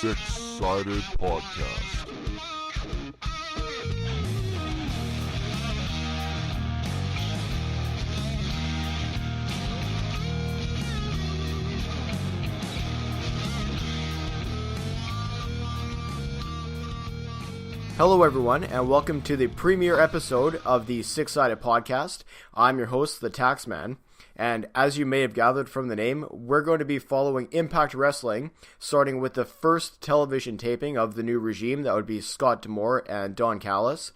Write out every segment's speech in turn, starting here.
Six-Sided Podcast. Hello everyone, and welcome to the premiere episode of the Six-Sided Podcast. I'm your host, the Taxman, and as you may have gathered from the name, we're going to be following Impact Wrestling, starting with the first television taping of the new regime. That would be Scott D'Amore and Don Callis.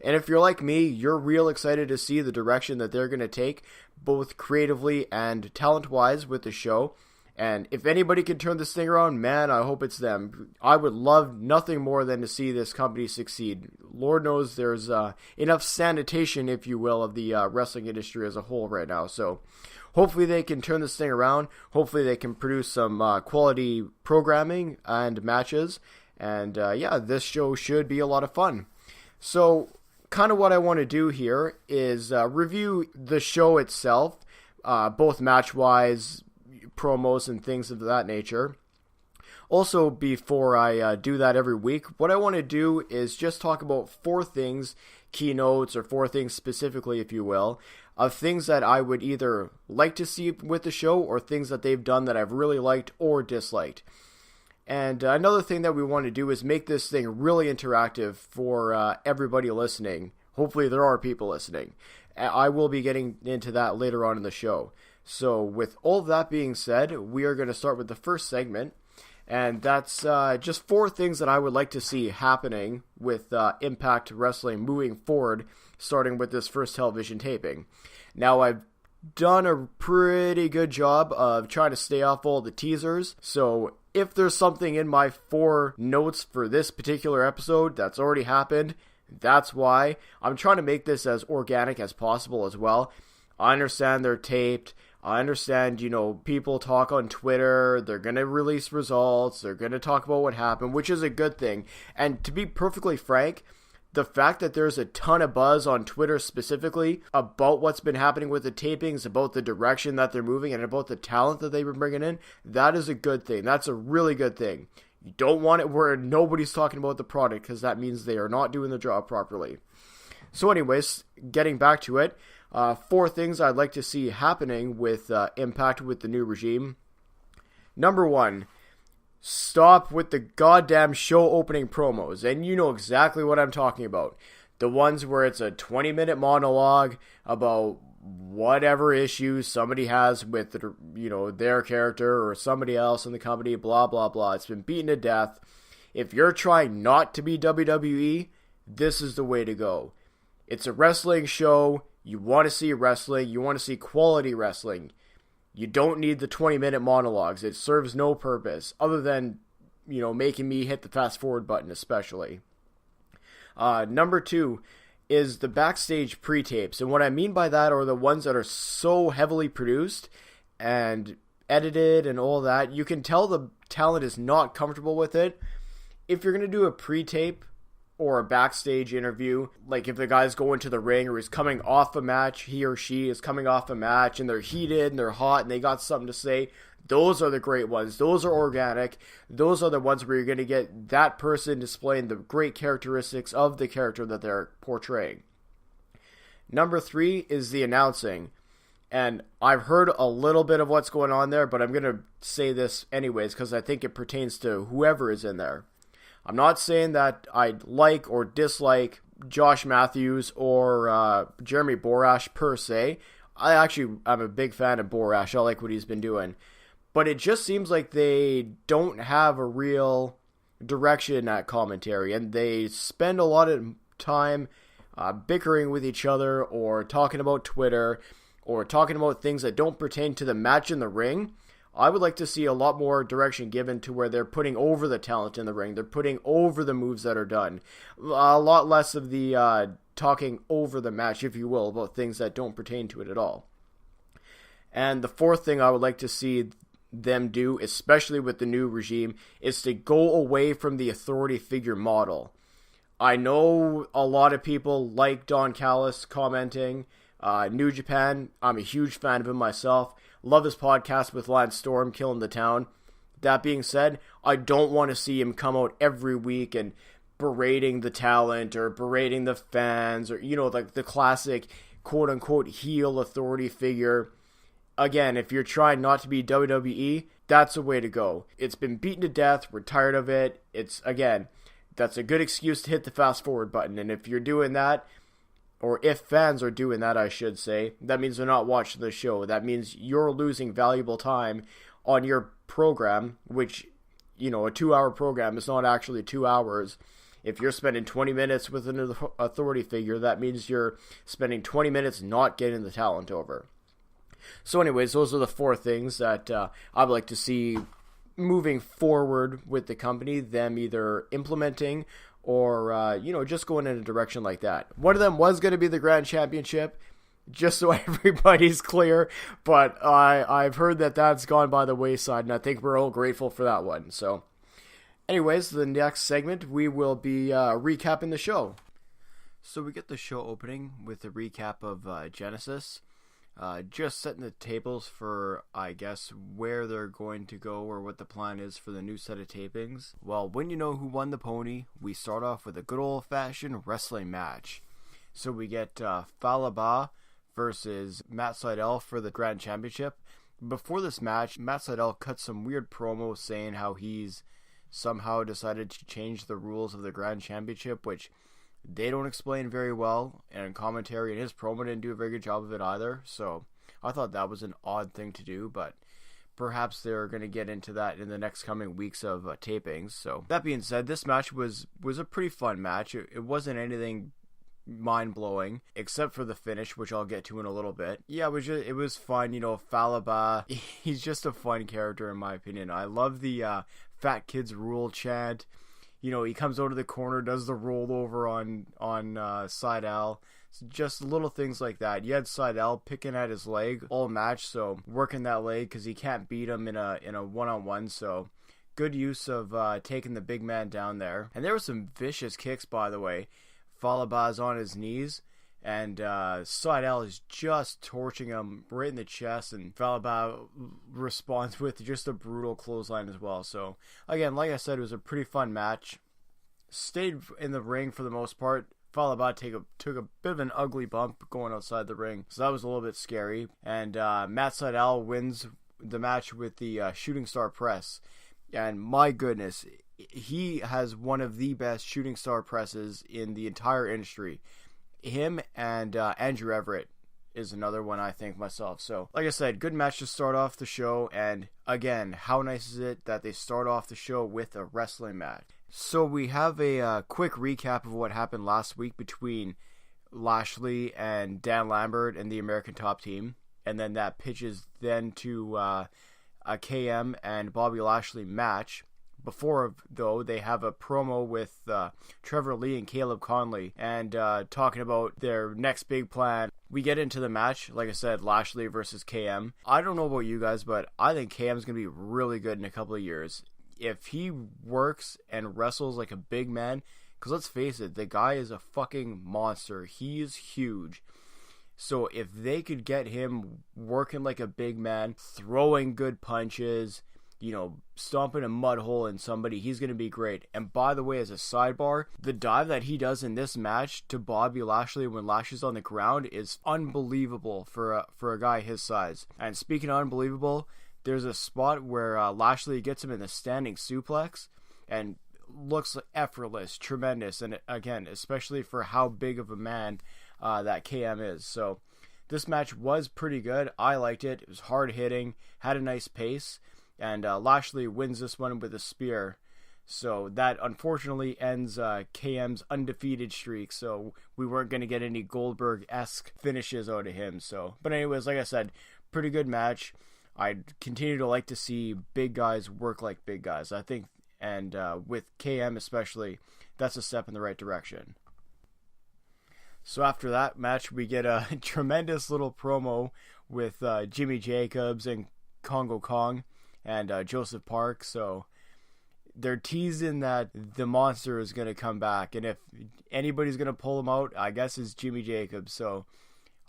And if you're like me, you're real excited to see the direction that they're going to take, both creatively and talent-wise with the show. And if anybody can turn this thing around, man, I hope it's them. I would love nothing more than to see this company succeed. Lord knows there's enough sanitation, if you will, of the wrestling industry as a whole right now. So hopefully they can turn this thing around. Hopefully they can produce some quality programming and matches. And yeah, this show should be a lot of fun. So kind of what I want to do here is review the show itself, both match-wise, promos and things of that nature. Also, before I do that every week, what I want to do is just talk about four things, keynotes, or four things specifically, if you will, of things that I would either like to see with the show or things that they've done that I've really liked or disliked. And another thing that we want to do is make this thing really interactive for everybody listening. Hopefully there are people listening. I will be getting into that later on in the show. So with all of that being said, we are going to start with the first segment, and that's just four things that I would like to see happening with Impact Wrestling moving forward, starting with this first television taping. Now, I've done a pretty good job of trying to stay off all the teasers, so if there's something in my four notes for this particular episode that's already happened, that's why. I'm trying to make this as organic as possible as well. I understand they're taped. I understand, people talk on Twitter, they're going to release results, they're going to talk about what happened, which is a good thing. And to be perfectly frank, the fact that there's a ton of buzz on Twitter specifically about what's been happening with the tapings, about the direction that they're moving, and about the talent that they've been bringing in, that is a good thing. That's a really good thing. You don't want it where nobody's talking about the product, because that means they are not doing the job properly. So anyways, getting back to it, four things I'd like to see happening with Impact with the new regime. Number one, stop with the goddamn show opening promos. And you know exactly what I'm talking about. The ones where it's a 20-minute monologue about whatever issues somebody has with their character or somebody else in the company, blah, blah, blah. It's been beaten to death. If you're trying not to be WWE, this is the way to go. It's a wrestling show. You want to see wrestling. You want to see quality wrestling. You don't need the 20-minute monologues. It serves no purpose other than, making me hit the fast forward button especially. Number two is the backstage pre-tapes. And what I mean by that are the ones that are so heavily produced and edited and all that. You can tell the talent is not comfortable with it. If you're going to do a pre-tape or a backstage interview, like if the guy's going to the ring or he's coming off a match, he or she is coming off a match and they're heated and they're hot and they got something to say, those are the great ones. Those are organic. Those are the ones where you're going to get that person displaying the great characteristics of the character that they're portraying. Number three is the announcing. And I've heard a little bit of what's going on there, but I'm going to say this anyways because I think it pertains to whoever is in there. I'm not saying that I like or dislike Josh Matthews or Jeremy Borash per se. I'm a big fan of Borash. I like what he's been doing. But it just seems like they don't have a real direction at commentary. And they spend a lot of time bickering with each other or talking about Twitter or talking about things that don't pertain to the match in the ring. I would like to see a lot more direction given to where they're putting over the talent in the ring. They're putting over the moves that are done. A lot less of the talking over the match, if you will, about things that don't pertain to it at all. And the fourth thing I would like to see them do, especially with the new regime, is to go away from the authority figure model. I know a lot of people like Don Callis commenting. New Japan, I'm a huge fan of him myself. Love his podcast with Lance Storm, Killing the Town. That being said, I don't want to see him come out every week and berating the talent or berating the fans or, like the classic quote-unquote heel authority figure. Again, if you're trying not to be WWE, that's the way to go. It's been beaten to death. We're tired of it. That's a good excuse to hit the fast forward button. And if you're doing that, or if fans are doing that, I should say, that means they're not watching the show. That means you're losing valuable time on your program, which, a 2-hour program is not actually 2 hours. If you're spending 20 minutes with an authority figure, that means you're spending 20 minutes not getting the talent over. So anyways, those are the 4 things that I'd like to see moving forward with the company, them either implementing or, just going in a direction like that. One of them was going to be the Grand Championship, just so everybody's clear, but I've heard that that's gone by the wayside, and I think we're all grateful for that one. So anyways, the next segment, we will be recapping the show. So we get the show opening with a recap of Genesis. Just setting the tables for, I guess, where they're going to go or what the plan is for the new set of tapings. Well, when you know who won the pony, we start off with a good old-fashioned wrestling match. So we get Fallah Bahh versus Matt Sydal for the Grand Championship. Before this match, Matt Sydal cut some weird promo saying how he's somehow decided to change the rules of the Grand Championship, which they don't explain very well, and commentary and his promo didn't do a very good job of it either, so I thought that was an odd thing to do, but perhaps they're going to get into that in the next coming weeks of tapings. So that being said, this match was a pretty fun match. It wasn't anything mind-blowing, except for the finish, which I'll get to in a little bit. Yeah, it was fun. Fallah Bahh, he's just a fun character in my opinion. I love the Fat Kids Rule chant. He comes out of the corner, does the rollover on Sydal. Just little things like that. You had Sydal picking at his leg all match, so working that leg because he can't beat him in a one-on-one. So good use of taking the big man down there. And there were some vicious kicks, by the way. Fallah Bahh's on his knees, and Sydal is just torching him right in the chest, and Fallah Bahh responds with just a brutal clothesline as well. So again, like I said, it was a pretty fun match. Stayed in the ring for the most part. Fallah Bahh took a bit of an ugly bump going outside the ring, so that was a little bit scary. And Matt Sydal wins the match with the Shooting Star Press. And my goodness, he has one of the best Shooting Star presses in the entire industry. Him and Andrew Everett is another one, I think, myself. So, like I said, good match to start off the show. And again, how nice is it that they start off the show with a wrestling match? So we have a quick recap of what happened last week between Lashley and Dan Lambert and the American Top Team. And then that pitches then to a KM and Bobby Lashley match. Before, though, they have a promo with Trevor Lee and Caleb Conley and talking about their next big plan. We get into the match, like I said, Lashley versus KM. I don't know about you guys, but I think KM's going to be really good in a couple of years. If he works and wrestles like a big man, because let's face it, the guy is a fucking monster. He is huge. So if they could get him working like a big man, throwing good punches, stomping a mud hole in somebody, he's going to be great. And by the way, as a sidebar, the dive that he does in this match to Bobby Lashley when Lashley's on the ground is unbelievable for a guy his size. And speaking of unbelievable, there's a spot where Lashley gets him in the standing suplex and looks effortless, tremendous. And again, especially for how big of a man that KM is. So this match was pretty good. I liked it. It was hard hitting, had a nice pace. And Lashley wins this one with a spear. So that unfortunately ends KM's undefeated streak. So we weren't going to get any Goldberg-esque finishes out of him. But anyways, like I said, pretty good match. I continue to like to see big guys work like big guys, I think. And with KM especially, that's a step in the right direction. So after that match, we get a tremendous little promo with Jimmy Jacobs and Congo Kong and Joseph Park. So they're teasing that the monster is going to come back, and if anybody's going to pull him out, I guess it's Jimmy Jacobs. So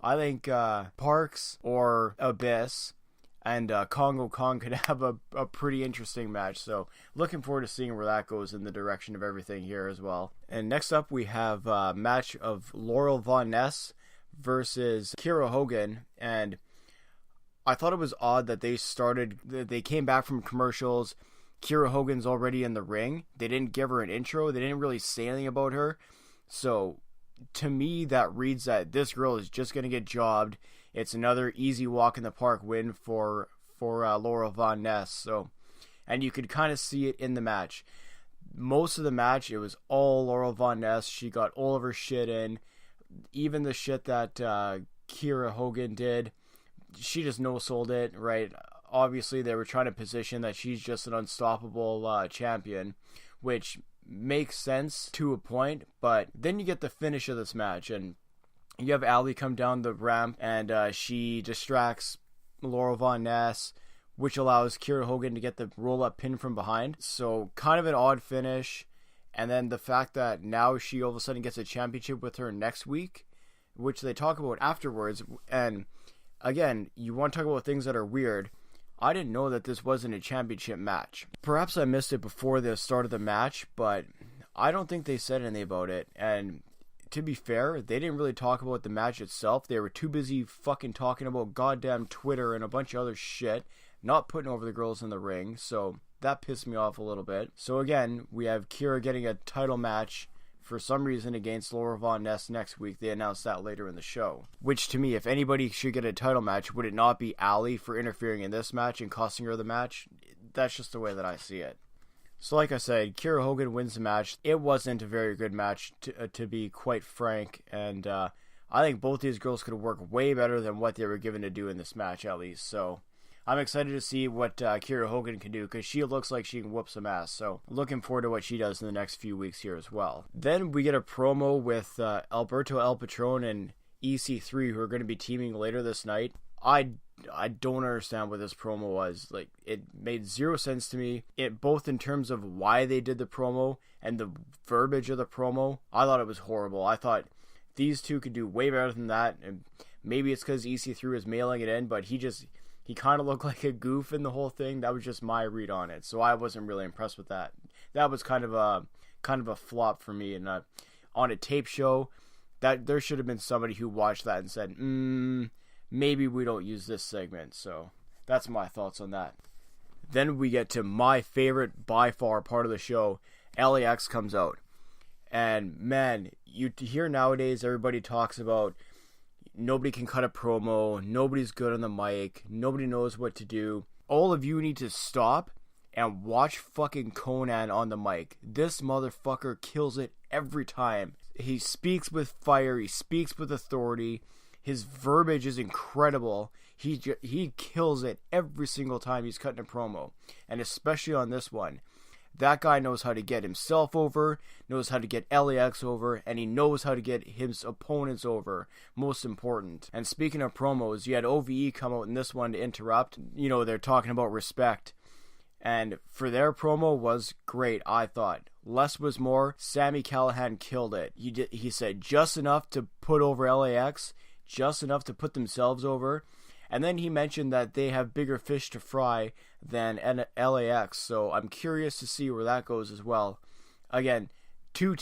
I think Parks or Abyss, And Congo Kong could have a pretty interesting match. So looking forward to seeing where that goes in the direction of everything here as well. And next up we have a match of Laurel Von Ness versus Kiera Hogan. And I thought it was odd that they came back from commercials. Kiera Hogan's already in the ring. They didn't give her an intro. They didn't really say anything about her. So to me, that reads that this girl is just going to get jobbed. It's another easy walk in the park win for Laurel Von Ness. So, and you could kind of see it in the match. Most of the match, it was all Laurel Von Ness. She got all of her shit in. Even the shit that Kiera Hogan did, she just no-sold it, right? Obviously, they were trying to position that she's just an unstoppable champion, which makes sense to a point. But then you get the finish of this match, and you have Allie come down the ramp, and she distracts Laurel Von Ness, which allows Kiera Hogan to get the roll-up pin from behind. So kind of an odd finish. And then the fact that now she all of a sudden gets a championship with her next week, which they talk about afterwards. And again, you want to talk about things that are weird. I didn't know that this wasn't a championship match. Perhaps I missed it before the start of the match, but I don't think they said anything about it. And to be fair, they didn't really talk about the match itself. They were too busy fucking talking about goddamn Twitter and a bunch of other shit, not putting over the girls in the ring. So that pissed me off a little bit. So again, we have Kiera getting a title match for some reason against Laurel Von Ness next week. They announced that later in the show. Which to me, if anybody should get a title match, would it not be Allie for interfering in this match and costing her the match? That's just the way that I see it. So like I said, Kiera Hogan wins the match. It wasn't a very good match, to be quite frank. And I think both these girls could work way better than what they were given to do in this match, at least. So I'm excited to see what Kiera Hogan can do, because she looks like she can whoop some ass. So looking forward to what she does in the next few weeks here as well. Then we get a promo with Alberto El Patron and EC3, who are going to be teaming later this night. I don't understand what this promo was. Like, it made zero sense to me. It both in terms of why they did the promo and the verbiage of the promo. I thought it was horrible. I thought these two could do way better than that. And maybe it's because EC3 was mailing it in, but he kind of looked like a goof in the whole thing. That was just my read on it. So I wasn't really impressed with that. That was kind of a flop for me. And on a tape show, that there should have been somebody who watched that and said, maybe we don't use this segment. So that's my thoughts on that. Then we get to my favorite by far part of the show. LAX comes out. And man, you hear nowadays everybody talks about nobody can cut a promo, nobody's good on the mic, nobody knows what to do. All of you need to stop and watch fucking Konnan on the mic. This motherfucker kills it every time. He speaks with fire, he speaks with authority. His verbiage is incredible. He kills it every single time he's cutting a promo. And especially on this one. That guy knows how to get himself over, knows how to get LAX over, and he knows how to get his opponents over. Most important. And speaking of promos, you had OVE come out in this one to interrupt. You know, they're talking about respect. And for their promo was great, I thought. Less was more. Sami Callihan killed it. He said just enough to put over LAX, just enough to put themselves over. And then he mentioned that they have bigger fish to fry than LAX, so I'm curious to see where that goes as well. Again, two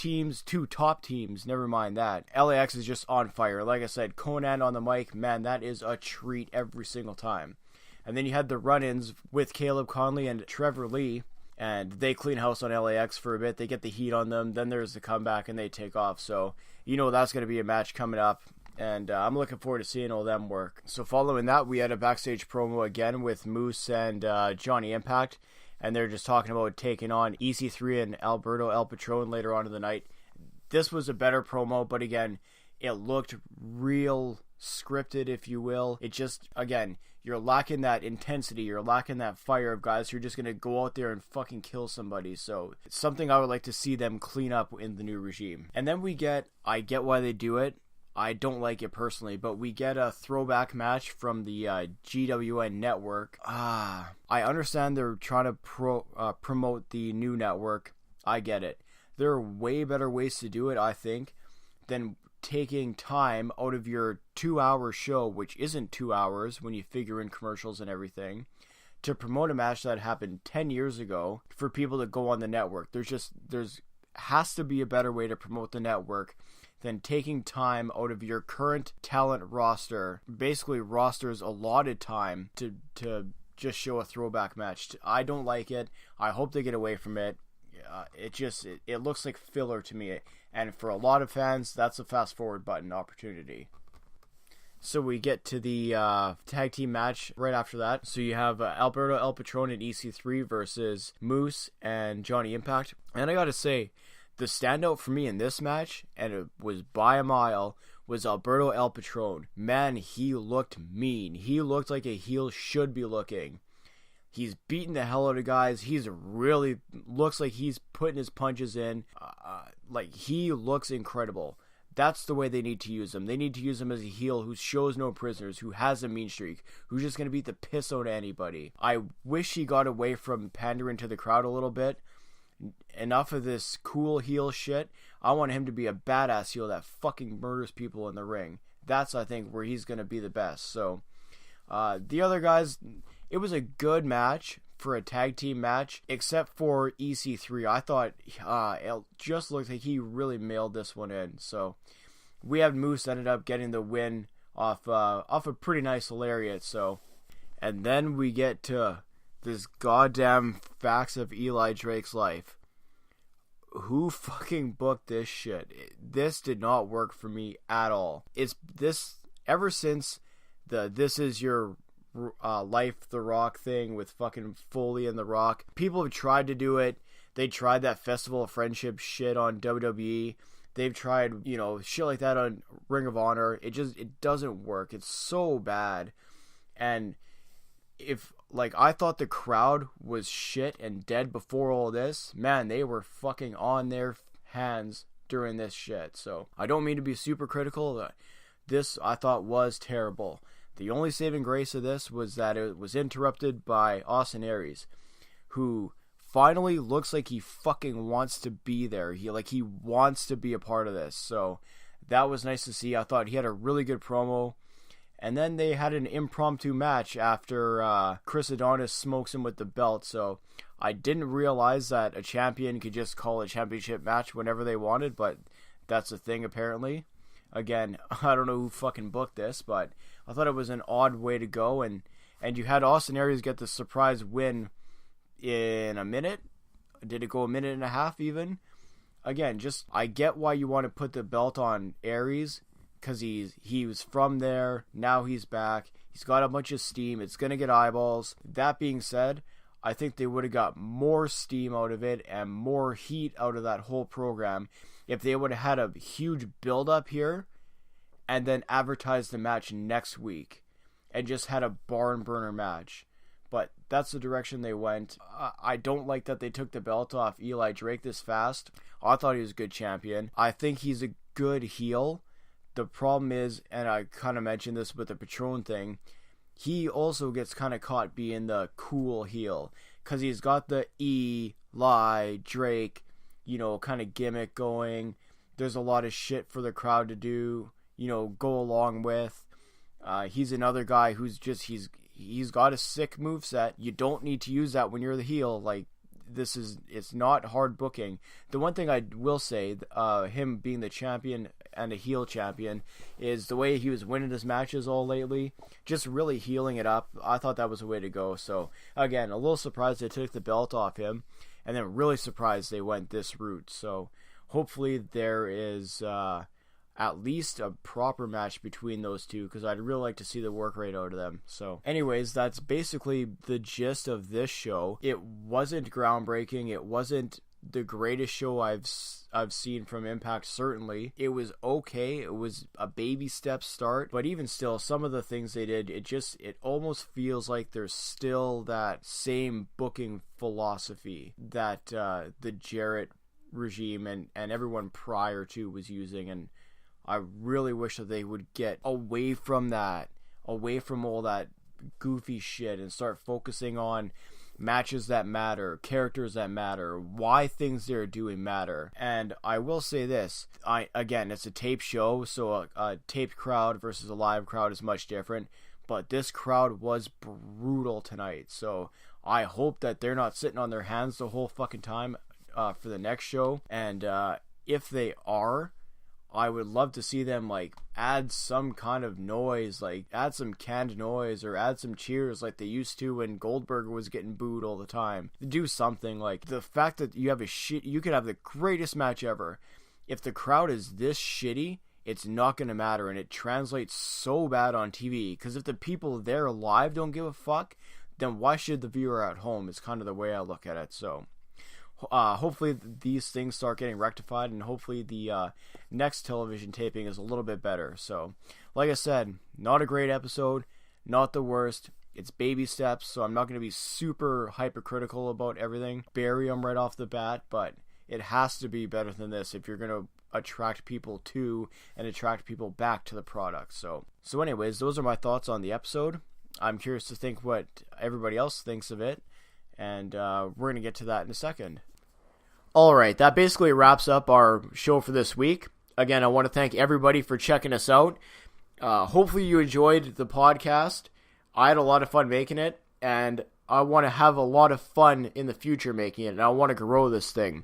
top teams, never mind that. LAX is just on fire. Like I said, Konnan on the mic, man, that is a treat every single time. And then you had the run-ins with Caleb Conley and Trevor Lee, and they clean house on LAX for a bit. They get the heat on them, then there's the comeback, and they take off. So, you know that's going to be a match coming up. And I'm looking forward to seeing all them work. So following that, we had a backstage promo again with Moose and Johnny Impact. And they're just talking about taking on EC3 and Alberto El Patron later on in the night. This was a better promo, but again, it looked real scripted, if you will. It just, again, you're lacking that intensity. You're lacking that fire of guys who are just going to go out there and fucking kill somebody. So it's something I would like to see them clean up in the new regime. And then I get why they do it. I don't like it personally, but we get a throwback match from the GWN network. I understand they're trying to promote the new network. I get it. There are way better ways to do it, I think, than taking time out of your 2-hour show, which isn't 2 hours when you figure in commercials and everything, to promote a match that happened 10 years ago for people to go on the network. There's has to be a better way to promote the network than taking time out of your current talent roster, basically roster's allotted time, to just show a throwback match. I don't like it. I hope they get away from it. It looks like filler to me, and for a lot of fans, that's a fast forward button opportunity. So we get to the tag team match right after that. So you have Alberto El Patron and EC3 versus Moose and Johnny Impact. And I gotta say, the standout for me in this match, and it was by a mile, was Alberto El Patron. Man, he looked mean. He looked like a heel should be looking. He's beating the hell out of guys. He's really looks like he's putting his punches in. Like, he looks incredible. That's the way they need to use him. They need to use him as a heel who shows no prisoners, who has a mean streak, who's just going to beat the piss out of anybody. I wish he got away from pandering to the crowd a little bit. Enough of this cool heel shit. I want him to be a badass heel that fucking murders people in the ring. That's, I think, where he's going to be the best. So, the other guys, it was a good match for a tag team match, except for EC3. I thought it just looked like he really mailed this one in. So we have Moose ended up getting the win off a pretty nice lariat. So, and then we get to this goddamn Facts of Eli Drake's Life. Who fucking booked this shit? This did not work for me at all. It's this ever since the This Is Your Life The Rock thing with fucking Foley and The Rock. People have tried to do it. They tried that Festival of Friendship shit on WWE. They've tried, shit like that on Ring of Honor. It doesn't work. It's so bad. And I thought the crowd was shit and dead before all this, man, they were fucking on their hands during this shit. So I don't mean to be super critical. This I thought was terrible. The only saving grace of this was that it was interrupted by Austin Aries, who finally looks like he fucking wants to be there. He wants to be a part of this. So that was nice to see. I thought he had a really good promo. And then they had an impromptu match after Chris Adonis smokes him with the belt. So I didn't realize that a champion could just call a championship match whenever they wanted, but that's a thing apparently. Again, I don't know who fucking booked this, but I thought it was an odd way to go. And you had Austin Aries get the surprise win in a minute. Did it go a minute and a half even? Again, I get why you want to put the belt on Aries, because he was from there. Now he's back. He's got a bunch of steam. It's going to get eyeballs. That being said, I think they would have got more steam out of it and more heat out of that whole program if they would have had a huge build-up here and then advertised the match next week and just had a barn burner match. But that's the direction they went. I don't like that they took the belt off Eli Drake this fast. I thought he was a good champion. I think he's a good heel. The problem is, and I kind of mentioned this with the Patron thing, he also gets kind of caught being the cool heel because he's got the Eli Drake, kind of gimmick going. There's a lot of shit for the crowd to do, go along with. He's another guy who's just, he's got a sick moveset. You don't need to use that when you're the heel. It's not hard booking. The one thing I will say, him being the champion and a heel champion, is the way he was winning his matches all lately, just really healing it up. I thought that was a way to go. So again, a little surprised they took the belt off him, and then really surprised they went this route. So hopefully there is at least a proper match between those two, because I'd really like to see the work rate out of them. So anyways, that's basically the gist of this show. It wasn't groundbreaking. It wasn't the greatest show I've seen from Impact, certainly. It was okay. It was a baby step start, but even still, some of the things they did, it almost feels like there's still that same booking philosophy that the Jarrett regime and everyone prior to was using, and I really wish that they would get away from that, away from all that goofy shit, and start focusing on matches that matter, characters that matter, why things they're doing matter. And I will say this, again, it's a tape show, so a taped crowd versus a live crowd is much different, but this crowd was brutal tonight, so I hope that they're not sitting on their hands the whole fucking time for the next show. And if they are, I would love to see them like add some kind of noise, like add some canned noise or add some cheers like they used to when Goldberg was getting booed all the time. Do something. Like the fact that you have you could have the greatest match ever. If the crowd is this shitty, it's not going to matter, and it translates so bad on TV, because if the people there live don't give a fuck, then why should the viewer at home? Is kind of the way I look at it. So hopefully these things start getting rectified, and hopefully the next television taping is a little bit better. So like I said, not a great episode, not the worst. It's baby steps, so I'm not going to be super hypercritical about everything, bury them right off the bat, but it has to be better than this if you're going to attract people to and attract people back to the product. So anyways, those are my thoughts on the episode. I'm curious to think what everybody else thinks of it, and we're going to get to that in a second. Alright, that basically wraps up our show for this week. Again, I want to thank everybody for checking us out. Hopefully you enjoyed the podcast. I had a lot of fun making it, and I want to have a lot of fun in the future making it, and I want to grow this thing.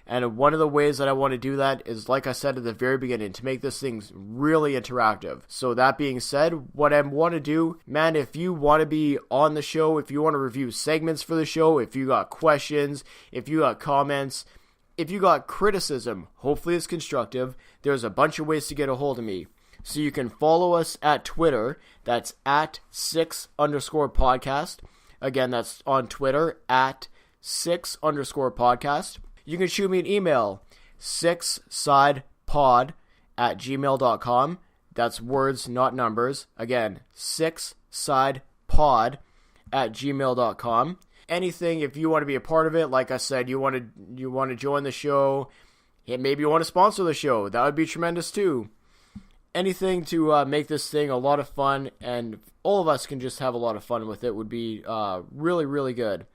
And one of the ways that I want to do that is, like I said at the very beginning, to make this thing really interactive. So that being said, what I want to do, man, if you want to be on the show, if you want to review segments for the show, if you got questions, if you got comments, if you got criticism, hopefully it's constructive, there's a bunch of ways to get a hold of me. So you can follow us at Twitter, that's at 6_podcast. Again, that's on Twitter, at 6_podcast. You can shoot me an email, 6sidepod@gmail.com. That's words, not numbers. Again, 6sidepod@gmail.com. Anything, if you want to be a part of it, like I said, you want to join the show, maybe you want to sponsor the show, that would be tremendous too. Anything to make this thing a lot of fun, and all of us can just have a lot of fun with it, would be really, really good.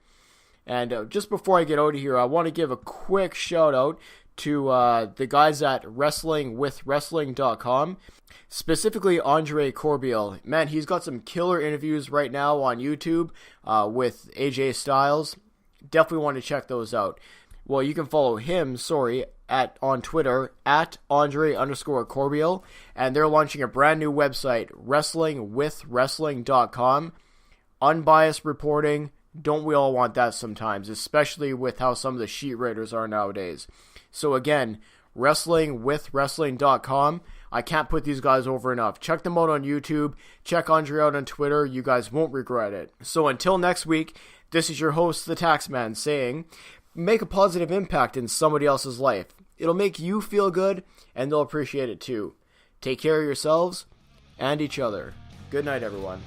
And just before I get out of here, I want to give a quick shout out to the guys at WrestlingWithWrestling.com, specifically Andre Corbiel. Man, he's got some killer interviews right now on YouTube with AJ Styles. Definitely want to check those out. Well, you can follow him, on Twitter, at Andre_Corbiel, and they're launching a brand new website, WrestlingWithWrestling.com. Unbiased reporting. Don't we all want that sometimes, especially with how some of the sheet writers are nowadays. So again, WrestlingWithWrestling.com. I can't put these guys over enough. Check them out on YouTube. Check Andre out on Twitter. You guys won't regret it. So until next week, this is your host, the Taxman, saying, make a positive impact in somebody else's life. It'll make you feel good, and they'll appreciate it too. Take care of yourselves and each other. Good night, everyone.